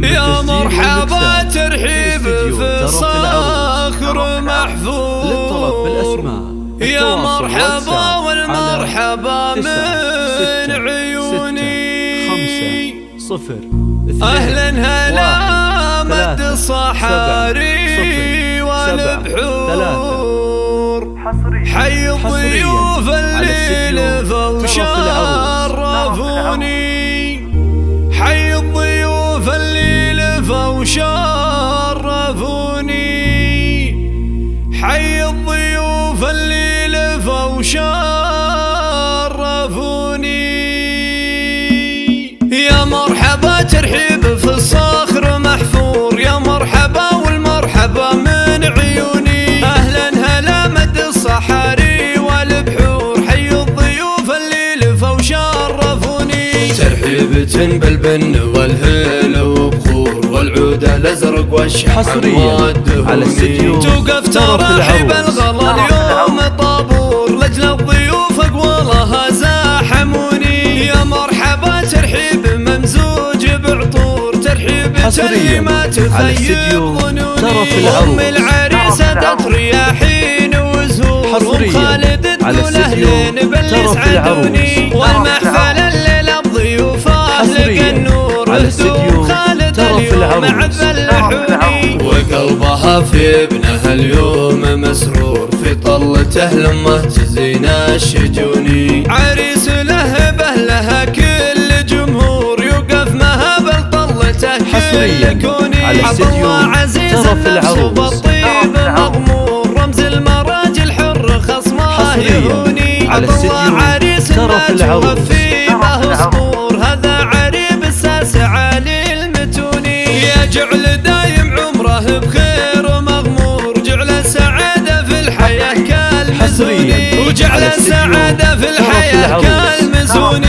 يا مرحبا ترحيب في صخر محفور للطلب بالأسماء يا مرحبا والمرحبا من عيوني 5 0 أهلا هلا مد الصحاري والبحور حي الضيوف اللي لفوا شرفوني حي الضيوف اللي لفوا شرفوني حي الضيوف اللي لفوا شرفوني يا مرحبا ترحيب في الصخر محفور يا مرحبا والمرحبا من عيوني أهلا هلا مد الصحاري والبحور حي الضيوف اللي لفوا شرفوني ترحيبة بالبن والهيل وبخور والعود الازرق والشحن والدهوني توقف تراحب الغلا اليوم طابور لاجل الضيوف اقوالها زاحموني يا مرحبا ترحيب ممزوج بعطور ترحيب اللي ما تخيب ظنوني ام العريس اتت رياحين وزهور وخالد تقول اهلين بل يسعدوني والمحفل الليله بضيوفه لقى النور هدوم خالد اليوم عبلحوني وقلبها في ابنها اليوم مسرور في طلته لما تزين الشجوني عريس لهبه لها كل جمهور يوقف مهبل طلته كل كوني عبد الله عزيز النفس وبالطيب مغمور رمز المراج الحر خصمه يهوني عبد الله عريس ما توفي به صبور هذا عريب الساس علي المتوني يا جعل دايم عمره بخير مغمور جعل السعادة في الحياة كالمزوني وجعل السعادة في الحياة كالمزوني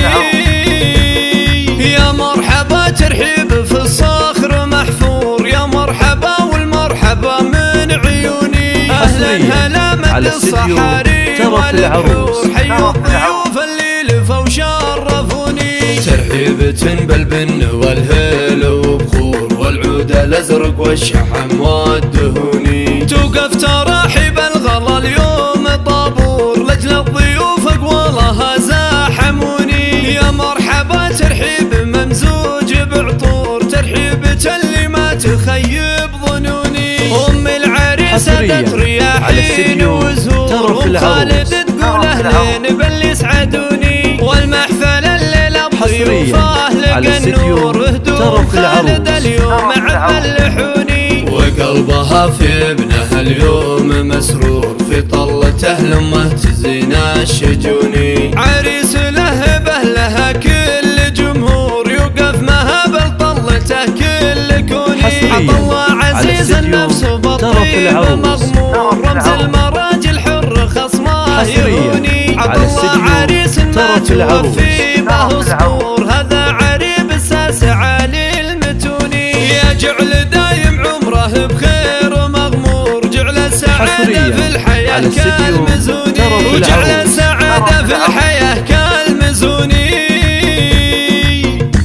يا مرحبا ترحيب في الصخر محفور يا مرحبا والمرحبا من عيوني أهلا هلا مد الصحاري والبحور حي الضيوف اللي لفوا شرفوني ترحيبة بالبن والهيل وبخور والعود الازرق والشحم والدهوني توقف تراحب الغلا اليوم طابور لاجل الضيوف اقوالها زاحموني يا مرحبا ترحيب ممزوج بعطور ترحيبة اللي ما تخيب ظنوني ام العريس اتت رياحين وزهور وخالد تقول اهلين بل يسعدوني والمحفل الليله بضيوفه لقى النور هدوم خالد اليوم عبلحوني وقلبها في ابنها اليوم مسرور في طلته لما تزين الشجوني عريس لهبه لها كل جمهور يوقف مهبل طلته كل كوني عبد الله عزيز النفس وبالطيب مغمور رمز المراج الحر خصمه يهوني عبد الله عريس ما توفي به صبور هذا عريب الساس علي المتوني يا جعل دايم عمره بخير مغمور جعل السعادة في الحياة كالمزوني وجعل